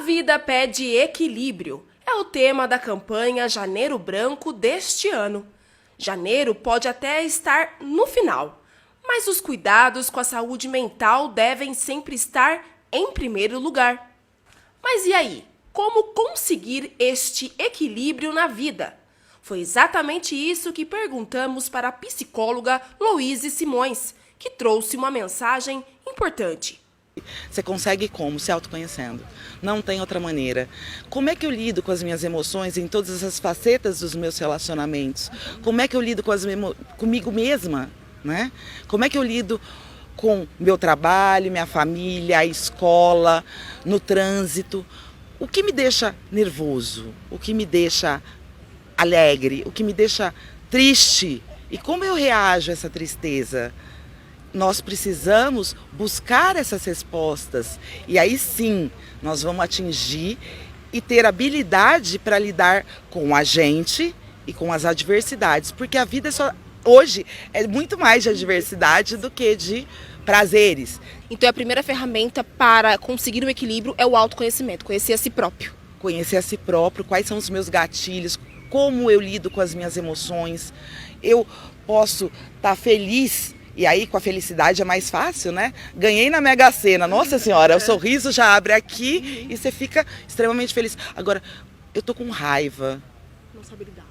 vida pede equilíbrio. É o tema da campanha Janeiro Branco deste ano. Janeiro pode até estar no final, mas os cuidados com a saúde mental devem sempre estar em primeiro lugar. Mas e aí? Como conseguir este equilíbrio na vida? Foi exatamente isso que perguntamos para a psicóloga Louise Simões, que trouxe uma mensagem importante. Você consegue como? Se autoconhecendo. Não tem outra maneira. Como é que eu lido com as minhas emoções em todas as facetas dos meus relacionamentos? Como é que eu lido com comigo mesma? Né? Como é que eu lido com meu trabalho, minha família, a escola, no trânsito? O que me deixa nervoso? O que me deixa alegre? O que me deixa triste? E como eu reajo a essa tristeza? Nós precisamos buscar essas respostas e aí sim nós vamos atingir e ter habilidade para lidar com a gente e com as adversidades, porque a vida hoje é muito mais de adversidade do que de prazeres. Então a primeira ferramenta para conseguir o equilíbrio é o autoconhecimento, conhecer a si próprio. Conhecer a si próprio, quais são os meus gatilhos, como eu lido com as minhas emoções. Eu posso estar feliz. E aí, com a felicidade é mais fácil, né? Ganhei na Mega Sena. Nossa Senhora, o sorriso já abre aqui e você fica extremamente feliz. Agora, eu tô com raiva. Não sabe lidar.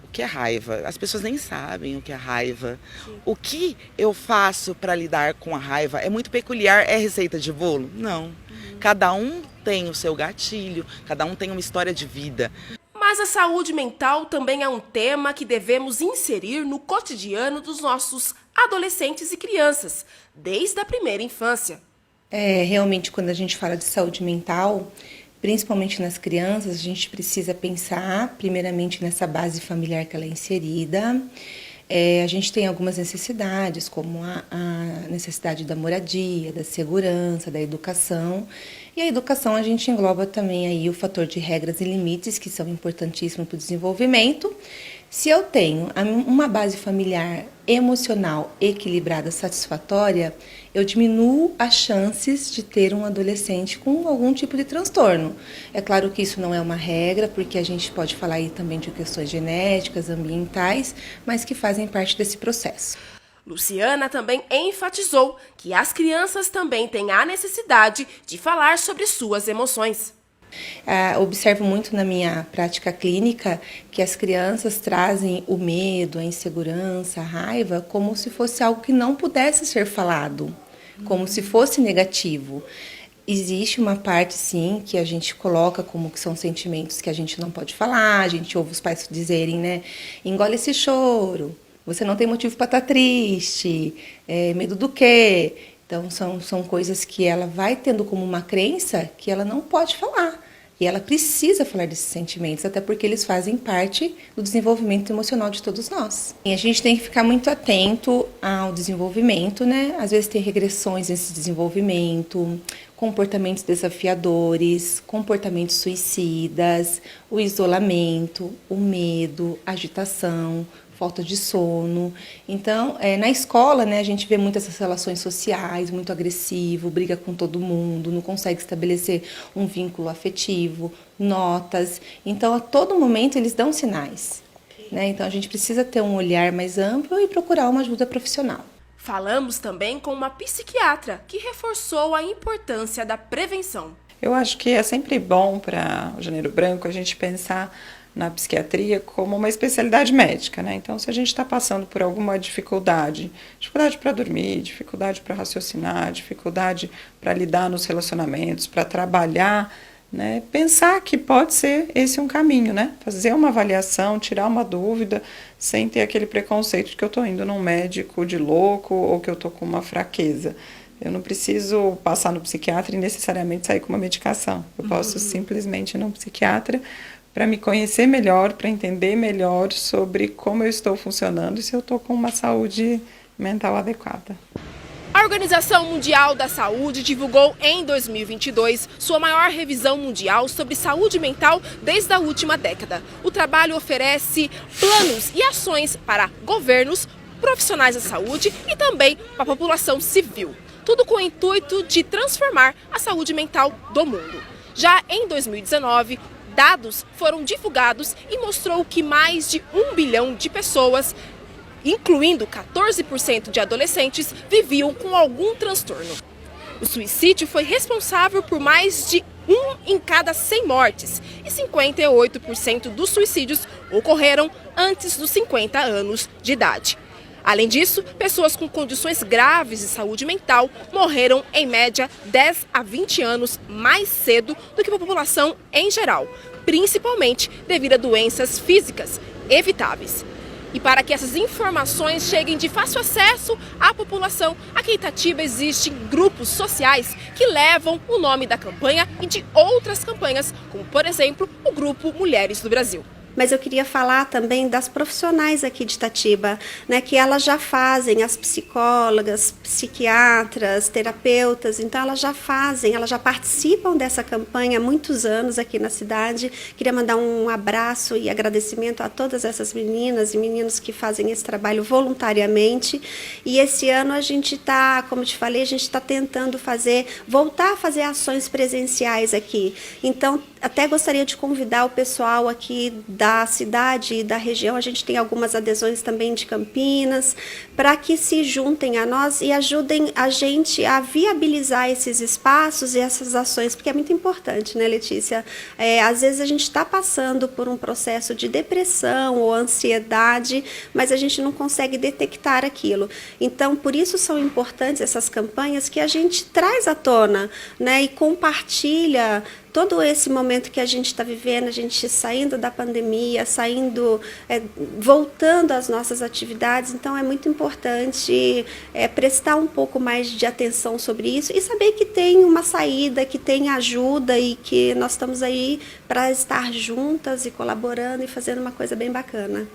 O que é raiva? As pessoas nem sabem o que é raiva. Sim. O que eu faço para lidar com a raiva é muito peculiar. É receita de bolo? Não. Cada um tem o seu gatilho, cada um tem uma história de vida. Mas a saúde mental também é um tema que devemos inserir no cotidiano dos nossos adolescentes e crianças, desde a primeira infância. Realmente, quando a gente fala de saúde mental, principalmente nas crianças, a gente precisa pensar primeiramente nessa base familiar que ela é inserida. A gente tem algumas necessidades, como a necessidade da moradia, da segurança, da educação. E a educação a gente engloba também aí o fator de regras e limites, que são importantíssimos para o desenvolvimento. Se eu tenho uma base familiar emocional equilibrada, satisfatória, eu diminuo as chances de ter um adolescente com algum tipo de transtorno. É claro que isso não é uma regra, porque a gente pode falar aí também de questões genéticas, ambientais, mas que fazem parte desse processo. Luciana também enfatizou que as crianças também têm a necessidade de falar sobre suas emoções. Observo muito na minha prática clínica que as crianças trazem o medo, a insegurança, a raiva como se fosse algo que não pudesse ser falado, como se fosse negativo. Existe uma parte, sim, que a gente coloca como que são sentimentos que a gente não pode falar, a gente ouve os pais dizerem, né, engole esse choro, você não tem motivo para estar triste, medo do quê? Então, são coisas que ela vai tendo como uma crença que ela não pode falar. E ela precisa falar desses sentimentos, até porque eles fazem parte do desenvolvimento emocional de todos nós. E a gente tem que ficar muito atento ao desenvolvimento, né? Às vezes tem regressões nesse desenvolvimento, comportamentos desafiadores, comportamentos suicidas, o isolamento, o medo, a agitação, falta de sono. Então, na escola, né, a gente vê muitas essas relações sociais, muito agressivo, briga com todo mundo, não consegue estabelecer um vínculo afetivo, notas. Então, a todo momento, eles dão sinais. Né? Então, a gente precisa ter um olhar mais amplo e procurar uma ajuda profissional. Falamos também com uma psiquiatra que reforçou a importância da prevenção. Eu acho que é sempre bom para o Janeiro Branco a gente pensar na psiquiatria como uma especialidade médica, né? Então, se a gente está passando por alguma dificuldade para dormir, dificuldade para raciocinar, dificuldade para lidar nos relacionamentos, para trabalhar, né? Pensar que pode ser esse um caminho, né? Fazer uma avaliação, tirar uma dúvida, sem ter aquele preconceito de que eu estou indo num médico de louco ou que eu estou com uma fraqueza. Eu não preciso passar no psiquiatra e necessariamente sair com uma medicação. Eu posso simplesmente ir num psiquiatra para me conhecer melhor, para entender melhor sobre como eu estou funcionando e se eu estou com uma saúde mental adequada. A Organização Mundial da Saúde divulgou em 2022 sua maior revisão mundial sobre saúde mental desde a última década. O trabalho oferece planos e ações para governos, profissionais da saúde e também para a população civil. Tudo com o intuito de transformar a saúde mental do mundo. Já em 2019, dados foram divulgados e mostrou que mais de 1 bilhão de pessoas, incluindo 14% de adolescentes, viviam com algum transtorno. O suicídio foi responsável por mais de 1 em cada 100 mortes e 58% dos suicídios ocorreram antes dos 50 anos de idade. Além disso, pessoas com condições graves de saúde mental morreram, em média, 10 a 20 anos mais cedo do que a população em geral, principalmente devido a doenças físicas evitáveis. E para que essas informações cheguem de fácil acesso à população, aqui em Itatiba existem grupos sociais que levam o nome da campanha e de outras campanhas, como, por exemplo, o Grupo Mulheres do Brasil. Mas eu queria falar também das profissionais aqui de Itatiba, né, que elas já fazem, as psicólogas, psiquiatras, terapeutas, então elas já participam dessa campanha há muitos anos aqui na cidade. Queria mandar um abraço e agradecimento a todas essas meninas e meninos que fazem esse trabalho voluntariamente. E esse ano a gente está, como eu te falei, a gente está tentando voltar a fazer ações presenciais aqui. Então, até gostaria de convidar o pessoal aqui da cidade e da região, a gente tem algumas adesões também de Campinas, para que se juntem a nós e ajudem a gente a viabilizar esses espaços e essas ações, porque é muito importante, né, Letícia? Às vezes a gente está passando por um processo de depressão ou ansiedade, mas a gente não consegue detectar aquilo. Então, por isso são importantes essas campanhas que a gente traz à tona, né, e compartilha todo esse momento que a gente está vivendo, a gente saindo da pandemia, voltando às nossas atividades. Então, é muito importante prestar um pouco mais de atenção sobre isso e saber que tem uma saída, que tem ajuda e que nós estamos aí para estar juntas e colaborando e fazendo uma coisa bem bacana.